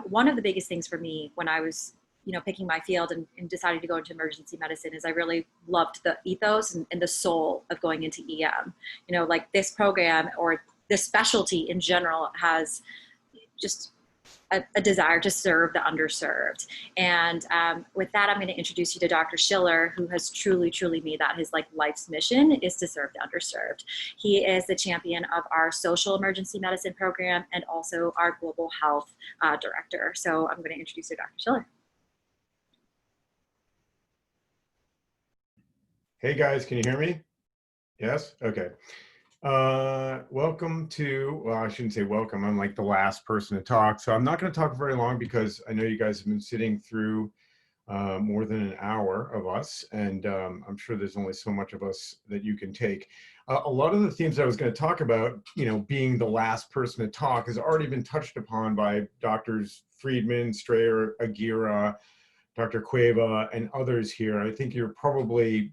one of the biggest things for me when I was, picking my field and deciding to go into emergency medicine is I really loved the ethos and the soul of going into EM. Like this program or this specialty in general has just a desire to serve the underserved. And with that, I'm going to introduce you to Dr. Schiller, who has truly, truly made that his life's mission is to serve the underserved. He is the champion of our social emergency medicine program and also our global health director. So I'm going to introduce you to Dr. Schiller. Hey guys, can you hear me? Yes? Okay. Welcome to, well, I shouldn't say welcome. I'm like the last person to talk. So I'm not going to talk very long because I know you guys have been sitting through more than an hour of us. And I'm sure there's only so much of us that you can take. A lot of the themes I was going to talk about, being the last person to talk has already been touched upon by Doctors Friedman, Strayer, Aguirre, Dr. Cueva, and others here. I think you're probably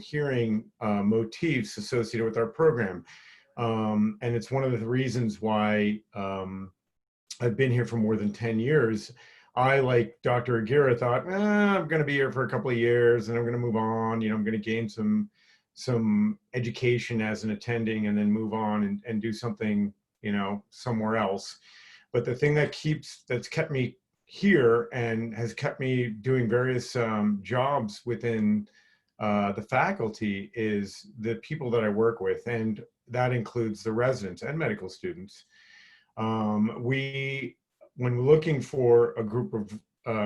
hearing motifs associated with our program. And it's one of the reasons why I've been here for more than 10 years. I, like Dr. Aguirre, thought, I'm going to be here for a couple of years and I'm going to move on. I'm going to gain some education as an attending and then move on and do something, somewhere else. But the thing that's kept me here and has kept me doing various jobs within the faculty is the people that I work with, and that includes the residents and medical students. When we're looking for a group of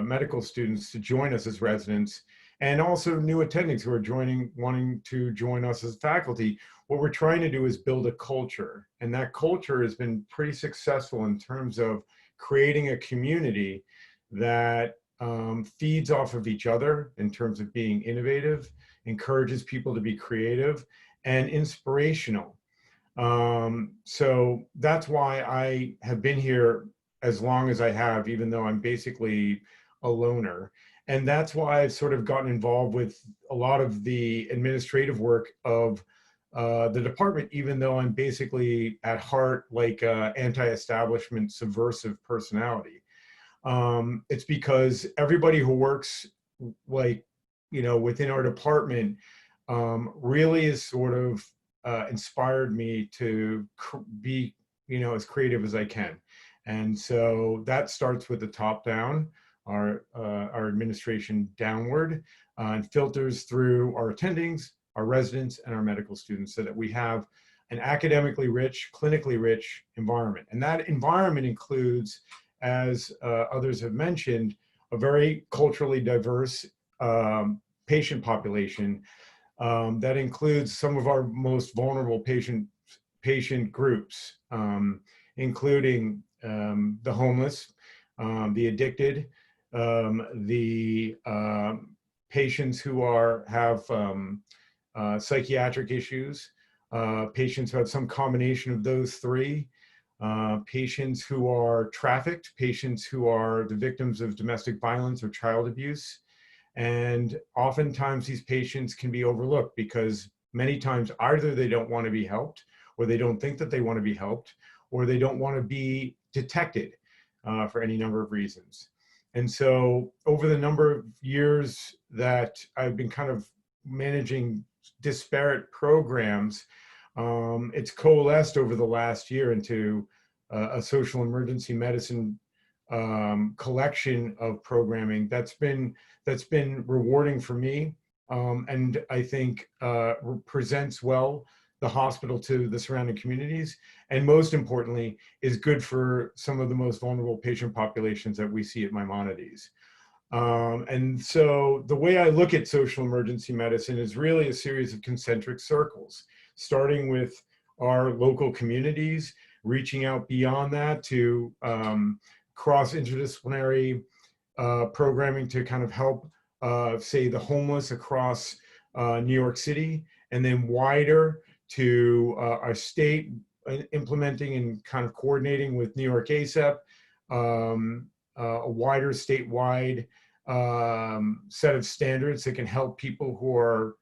medical students to join us as residents, and also new attendings who are wanting to join us as faculty, what we're trying to do is build a culture. And that culture has been pretty successful in terms of creating a community that feeds off of each other in terms of being innovative, encourages people to be creative and inspirational. So that's why I have been here as long as I have, even though I'm basically a loner. And that's why I've sort of gotten involved with a lot of the administrative work of the department, even though I'm basically at heart like an anti-establishment subversive personality. It's because everybody who works within our department really has sort of inspired me to be, as creative as I can. And so that starts with the top down, our administration downward, and filters through our attendings, our residents, and our medical students so that we have an academically rich, clinically rich environment. And that environment includes, as others have mentioned, a very culturally diverse patient population that includes some of our most vulnerable patient groups, including the homeless, the addicted, the patients who have psychiatric issues, patients who have some combination of those three, patients who are trafficked, patients who are the victims of domestic violence or child abuse. And oftentimes these patients can be overlooked because many times either they don't want to be helped, or they don't think that they want to be helped, or they don't want to be detected for any number of reasons. And so over the number of years that I've been kind of managing disparate programs, it's coalesced over the last year into a social emergency medicine collection of programming that's been rewarding for me, and I think presents well the hospital to the surrounding communities, and most importantly is good for some of the most vulnerable patient populations that we see at Maimonides. And so the way I look at social emergency medicine is really a series of concentric circles, starting with our local communities, reaching out beyond that to cross interdisciplinary programming to kind of help, say, the homeless across New York City, and then wider to our state, implementing and kind of coordinating with New York ASAP, a wider statewide set of standards that can help people who are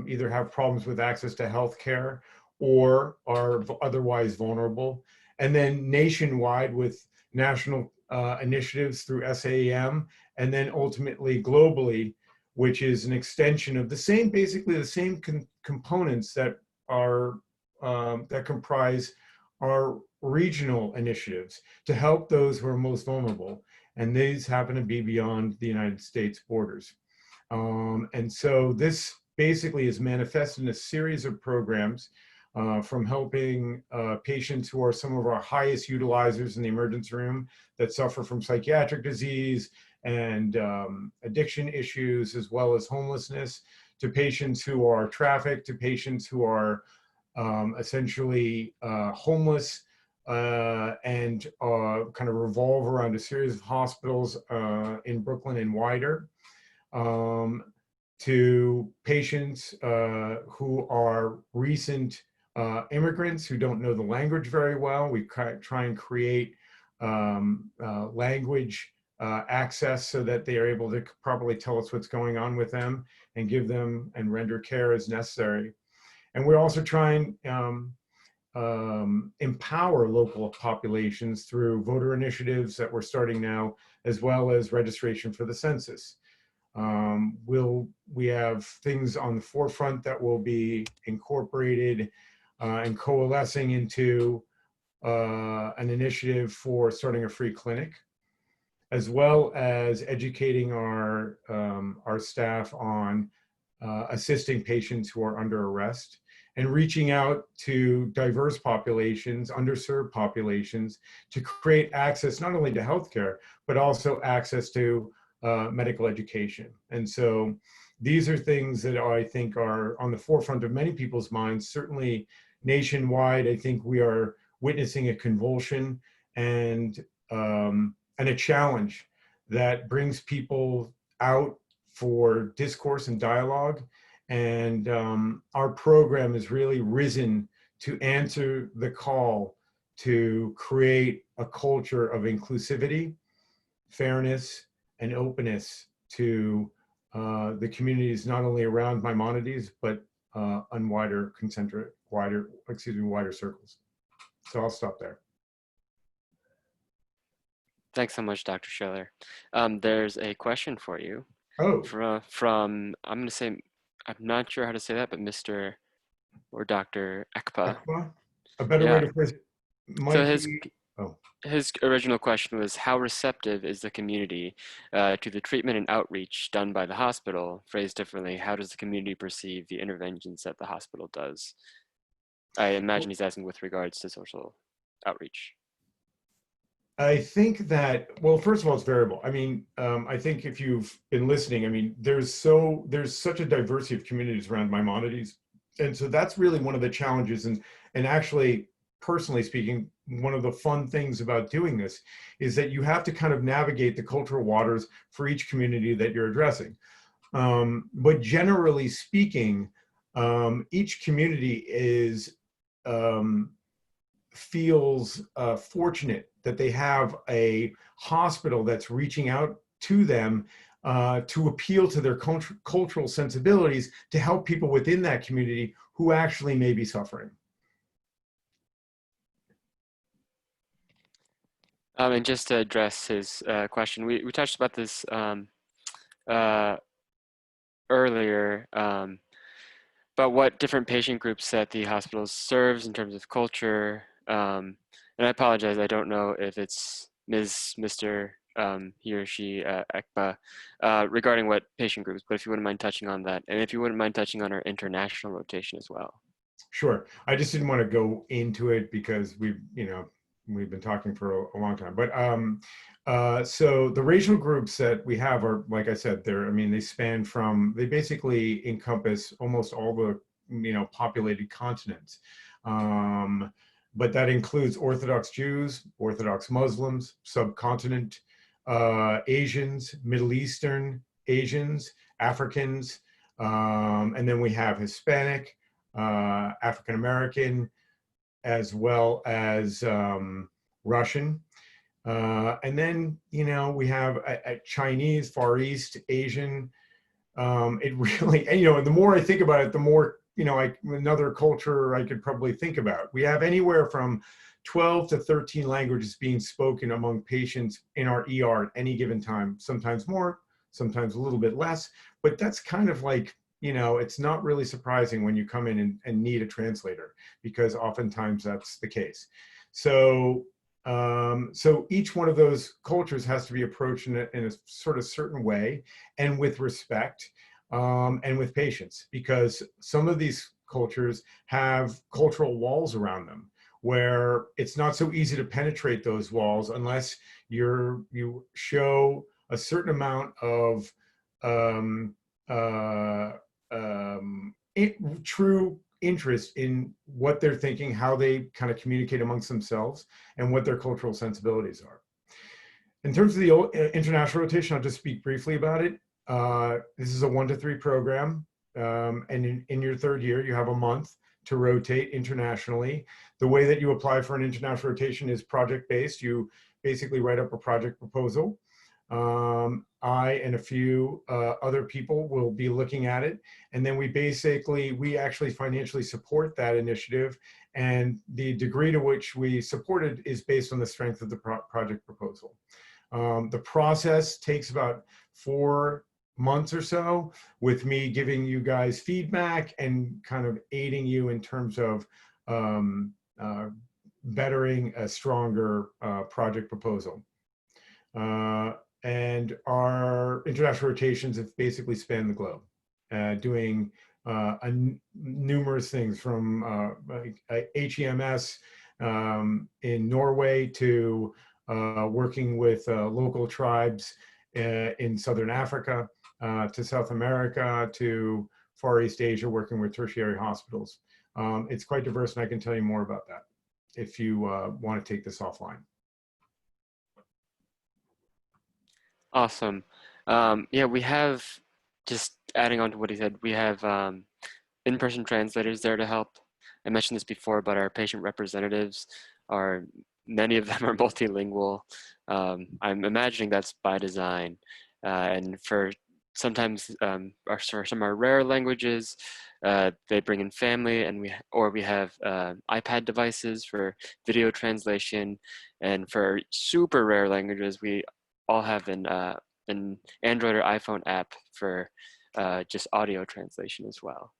either have problems with access to health care or are otherwise vulnerable. And then nationwide with national initiatives through SAEM, and then ultimately globally, which is an extension of the same, basically the same components that are that comprise our regional initiatives to help those who are most vulnerable. And these happen to be beyond the United States borders. And so this basically is manifested in a series of programs from helping patients who are some of our highest utilizers in the emergency room that suffer from psychiatric disease and addiction issues, as well as homelessness, to patients who are trafficked, to patients who are essentially homeless, and kind of revolve around a series of hospitals in Brooklyn and wider, to patients who are recent immigrants who don't know the language very well. We try and create language access so that they are able to properly tell us what's going on with them and give them and render care as necessary. And we're also trying empower local populations through voter initiatives that we're starting now, as well as registration for the census. We have things on the forefront that will be incorporated and coalescing into an initiative for starting a free clinic, as well as educating our staff on assisting patients who are under arrest, and reaching out to diverse populations, underserved populations, to create access not only to healthcare, but also access to medical education. And so these are things that I think are on the forefront of many people's minds. Certainly nationwide, I think we are witnessing a convulsion and a challenge that brings people out for discourse and dialogue. And our program has really risen to answer the call to create a culture of inclusivity, fairness, and openness to the communities not only around Maimonides, but on wider circles. So I'll stop there. Thanks so much, Dr. Schiller. There's a question for you. Oh. From I'm going to say, I'm not sure how to say that, but Mr. or Dr. Ekpa. Ekpa? A better way to phrase it So his original question was, how receptive is the community to the treatment and outreach done by the hospital? Phrased differently, how does the community perceive the interventions that the hospital does? I imagine he's asking with regards to social outreach. I think that, well, first of all, it's variable. I mean, I think if you've been listening, I mean, there's such a diversity of communities around Maimonides. And so that's really one of the challenges. And actually, personally speaking, one of the fun things about doing this is that you have to kind of navigate the cultural waters for each community that you're addressing. But generally speaking, each community feels fortunate that they have a hospital that's reaching out to them to appeal to their cultural sensibilities to help people within that community who actually may be suffering. And just to address his question, we touched about this earlier, about what different patient groups that the hospital serves in terms of culture. And I apologize, I don't know if it's Mr. He or she, Ekpa, regarding what patient groups, but if you wouldn't mind touching on that, and if you wouldn't mind touching on our international rotation as well. Sure. I just didn't want to go into it because we've been talking for a long time. But so the racial groups that we have are, like I said, they span from, they basically encompass almost all the, populated continents. But that includes Orthodox Jews, Orthodox Muslims, subcontinent, Asians, Middle Eastern Asians, Africans, and then we have Hispanic, African American, as well as Russian. And then, we have a Chinese, Far East, Asian. It really, and the more I think about it, the more another culture I could probably think about. We have anywhere from 12 to 13 languages being spoken among patients in our ER at any given time, sometimes more, sometimes a little bit less, but that's kind of like, it's not really surprising when you come in and need a translator, because oftentimes that's the case. So so each one of those cultures has to be approached in a sort of certain way, and with respect, and with patience, because some of these cultures have cultural walls around them where it's not so easy to penetrate those walls unless you show a certain amount of um, uh, true interest in what they're thinking, how they kind of communicate amongst themselves, and what their cultural sensibilities are. In terms of the international rotation, I'll just speak briefly about it. This is a 1 to 3 program, and in your third year, you have a month to rotate internationally. The way that you apply for an international rotation is project-based. You basically write up a project proposal. I and a few other people will be looking at it, and then we actually financially support that initiative, and the degree to which we support it is based on the strength of the project proposal. The process takes about 4 months or so, with me giving you guys feedback and kind of aiding you in terms of bettering a stronger project proposal. And our international rotations have basically spanned the globe, doing numerous things, from HEMS in Norway to working with local tribes in Southern Africa, to South America, to Far East Asia, working with tertiary hospitals. It's quite diverse, and I can tell you more about that if you want to take this offline. Awesome. Yeah, we have, just adding on to what he said, we have in-person translators there to help. I mentioned this before, but our patient representatives many of them are multilingual. I'm imagining that's by design. And for sometimes, for some of our rare languages, they bring in family, and we have iPad devices for video translation. And for super rare languages, we all have an Android or iPhone app for just audio translation as well.